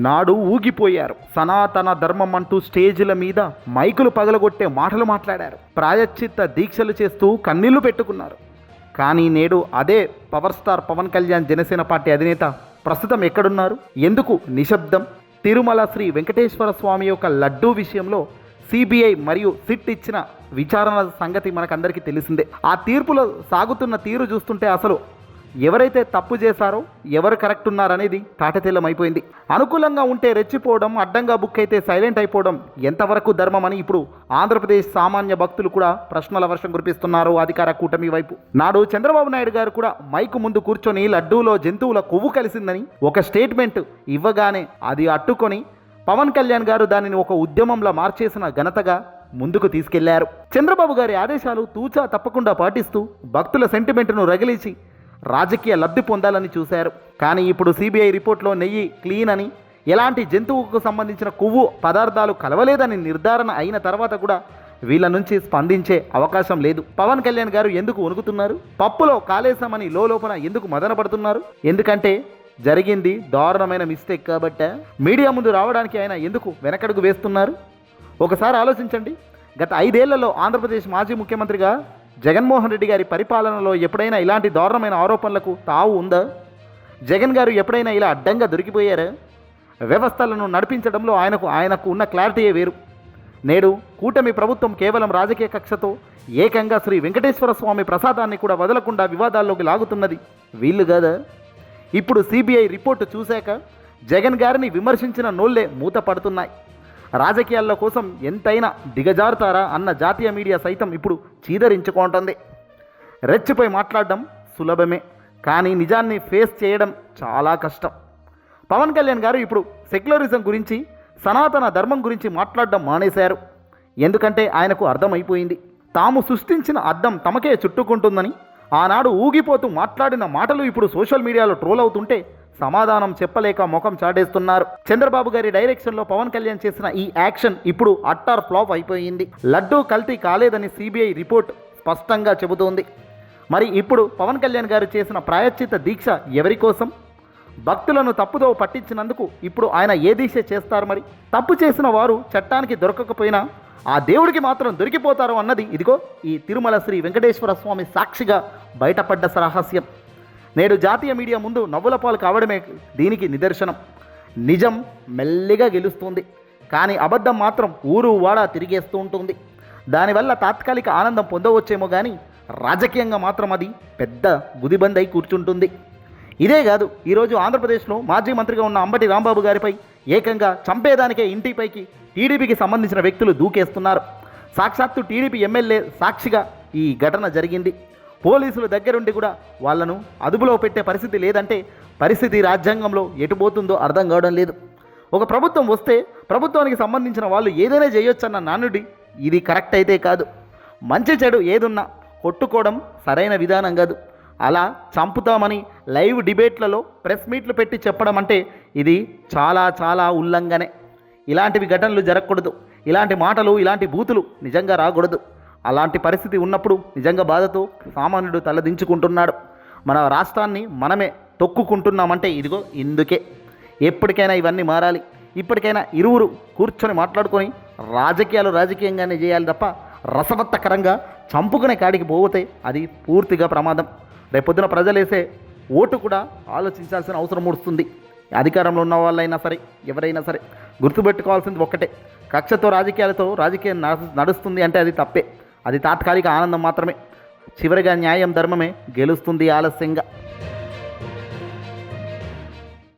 నాడు ఊగిపోయారు. సనాతన ధర్మం అంటూ స్టేజీల మీద మైకులు పగలగొట్టే మాటలు మాట్లాడారు. ప్రాయశ్చిత్త దీక్షలు చేస్తూ కన్నీళ్లు పెట్టుకున్నారు. కానీ నేడు అదే power star Pawan Kalyan Janasena party అధినేత ప్రస్తుతం ఎక్కడున్నారు? ఎందుకు నిశ్శబ్దం? తిరుమల శ్రీ వెంకటేశ్వర స్వామి యొక్క లడ్డూ విషయంలో సిబిఐ మరియు సిట్ ఇచ్చిన విచారణ సంగతి మనకందరికీ తెలిసిందే. ఆ తీర్పులో సాగుతున్న తీరు చూస్తుంటే అసలు ఎవరైతే తప్పు చేశారో ఎవరు కరెక్ట్ ఉన్నారనేది తాటతెల్లమైపోయింది. అనుకూలంగా ఉంటే రెచ్చిపోవడం, అడ్డంగా బుక్ అయితే సైలెంట్ అయిపోవడం ఎంతవరకు ధర్మం అని ఇప్పుడు ఆంధ్రప్రదేశ్ సామాన్య భక్తులు కూడా ప్రశ్నల వర్షం కురిపిస్తున్నారు అధికార కూటమి వైపు. నాడు చంద్రబాబు నాయుడు గారు కూడా మైకు ముందు కూర్చొని లడ్డూలో జంతువుల కొవ్వు కలిసిందని ఒక స్టేట్మెంట్ ఇవ్వగానే అది అట్టుకొని పవన్ కళ్యాణ్ గారు దానిని ఒక ఉద్యమంలో మార్చేసిన ఘనతగా ముందుకు తీసుకెళ్లారు. చంద్రబాబు గారి ఆదేశాలు తూచా తప్పకుండా పాటిస్తూ భక్తుల సెంటిమెంట్ను రగిలించి రాజకీయ లబ్ధి పొందాలని చూశారు. కానీ ఇప్పుడు సిబిఐ రిపోర్ట్లో నెయ్యి క్లీన్ అని, ఎలాంటి జంతువుకు సంబంధించిన కొవ్వు పదార్థాలు కలవలేదని నిర్ధారణ అయిన తర్వాత కూడా వీళ్ళ నుంచి స్పందించే అవకాశం లేదు. పవన్ కళ్యాణ్ గారు ఎందుకు వణుకుతున్నారు? పప్పులో కాలేశామని లోపల ఎందుకు మదన పడుతున్నారు? ఎందుకంటే జరిగింది దారుణమైన మిస్టేక్ కాబట్టే. మీడియా ముందు రావడానికి ఆయన ఎందుకు వెనకడుగు వేస్తున్నారు? ఒకసారి ఆలోచించండి. గత 5 ఏళ్లలో ఆంధ్రప్రదేశ్ మాజీ ముఖ్యమంత్రిగా జగన్మోహన్ రెడ్డి గారి పరిపాలనలో ఎప్పుడైనా ఇలాంటి దారుణమైన ఆరోపణలకు తావు ఉందా? జగన్ గారు ఎప్పుడైనా ఇలా అడ్డంగా దొరికిపోయారా? వ్యవస్థలను నడిపించడంలో ఆయనకు ఉన్న క్లారిటీయే వేరు. నేడు కూటమి ప్రభుత్వం కేవలం రాజకీయ కక్షతో ఏకంగా శ్రీ వెంకటేశ్వర స్వామి ప్రసాదాన్ని కూడా వదలకుండా వివాదాల్లోకి లాగుతున్నది వీళ్ళు కదా. ఇప్పుడు సిబిఐ రిపోర్టు చూశాక జగన్ గారిని విమర్శించిన నోళ్లే మూత పడుతున్నాయి. రాజకీయాల కోసం ఎంతైనా దిగజారుతారా అన్న జాతీయ మీడియా సైతం ఇప్పుడు చీదరించుకుంటుంది. రెచ్చిపోయి మాట్లాడడం సులభమే, కానీ నిజాన్ని ఫేస్ చేయడం చాలా కష్టం. పవన్ కళ్యాణ్ గారు ఇప్పుడు సెక్యులరిజం గురించి, సనాతన ధర్మం గురించి మాట్లాడడం మానేశారు. ఎందుకంటే ఆయనకు అర్థమైపోయింది, తాము సృష్టించిన అద్దం తమకే చుట్టుకుంటుందని. ఆనాడు ఊగిపోతూ మాట్లాడిన మాటలు ఇప్పుడు సోషల్ మీడియాలో ట్రోల్ అవుతుంటే సమాధానం చెప్పలేక ముఖం చాటేస్తున్నారు. చంద్రబాబు గారి డైరెక్షన్లో పవన్ కళ్యాణ్ చేసిన ఈ యాక్షన్ ఇప్పుడు అట్టర్ ఫ్లాప్ అయిపోయింది. లడ్డూ కల్తీ కాలేదని సిబిఐ రిపోర్ట్ స్పష్టంగా చెబుతోంది. మరి ఇప్పుడు పవన్ కళ్యాణ్ గారు చేసిన ప్రాయశ్చిత్త దీక్ష ఎవరి కోసం? భక్తులను తప్పుదో పట్టించినందుకు ఇప్పుడు ఆయన ఏ దీక్ష చేస్తారు? మరి తప్పు చేసిన వారు చట్టానికి దొరకకపోయినా ఆ దేవుడికి మాత్రం దొరికిపోతారు అన్నది ఇదిగో ఈ తిరుమల శ్రీ వెంకటేశ్వర స్వామి సాక్షిగా బయటపడ్డ రహస్యం. నేడు జాతీయ మీడియా ముందు నవ్వుల పాలు కావడమే దీనికి నిదర్శనం. నిజం మెల్లిగా గెలుస్తుంది, కానీ అబద్ధం మాత్రం ఊరు వాడ తిరిగేస్తూ ఉంటుంది. దానివల్ల తాత్కాలిక ఆనందం పొందవచ్చేమో కానీ రాజకీయంగా మాత్రం అది పెద్ద గుదిబందై కూర్చుంటుంది. ఇదే కాదు, ఈరోజు ఆంధ్రప్రదేశ్లో మాజీ మంత్రిగా ఉన్న అంబటి రాంబాబు గారిపై ఏకంగా చంపేదానికే ఇంటిపైకి టీడీపీకి సంబంధించిన వ్యక్తులు దూకేస్తున్నారు. సాక్షాత్తు టీడీపీ ఎమ్మెల్యే సాక్షిగా ఈ ఘటన జరిగింది. పోలీసుల దగ్గరుండి కూడా వాళ్లను అదుపులో పెట్టే పరిస్థితి లేదంటే పరిస్థితి రాజ్యాంగంలో ఎటుపోతుందో అర్థం కావడం లేదు. ఒక ప్రభుత్వం వస్తే ప్రభుత్వానికి సంబంధించిన వాళ్ళు ఏదైనా చేయొచ్చన్న నానుడి ఇది కరెక్ట్ అయితే కాదు. మంచి చెడు ఏదున్నా కొట్టుకోవడం సరైన విధానం కాదు. అలా చంపుతామని లైవ్ డిబేట్లలో ప్రెస్ మీట్లు పెట్టి చెప్పడం అంటే ఇది చాలా చాలా ఉల్లంఘనే. ఇలాంటివి ఘటనలు జరగకూడదు. ఇలాంటి మాటలు, ఇలాంటి బూతులు నిజంగా రాకూడదు. అలాంటి పరిస్థితి ఉన్నప్పుడు నిజంగా బాధతో సామాన్యుడు తలదించుకుంటున్నాడు. మన రాష్ట్రాన్ని మనమే తొక్కుకుంటున్నామంటే ఇదిగో ఇందుకే. ఎప్పటికైనా ఇవన్నీ మారాలి. ఇప్పటికైనా ఇరువురు కూర్చొని మాట్లాడుకొని రాజకీయాలు రాజకీయంగానే చేయాలి తప్ప రసవత్తకరంగా చంపుకునే కాడికి పోతే అది పూర్తిగా ప్రమాదం. రేపొద్దున ప్రజలేసే ఓటు కూడా ఆలోచించాల్సిన అవసరం వస్తుంది. అధికారంలో ఉన్న వాళ్ళైనా సరే, ఎవరైనా సరే గుర్తుపెట్టుకోవాల్సింది ఒక్కటే, కక్షతో రాజకీయం నడుస్తుంది అంటే అది తప్పే. అది తాత్కాలిక ఆనందం మాత్రమే. చివరిగా న్యాయం ధర్మమే గెలుస్తుంది ఆలస్యంగా.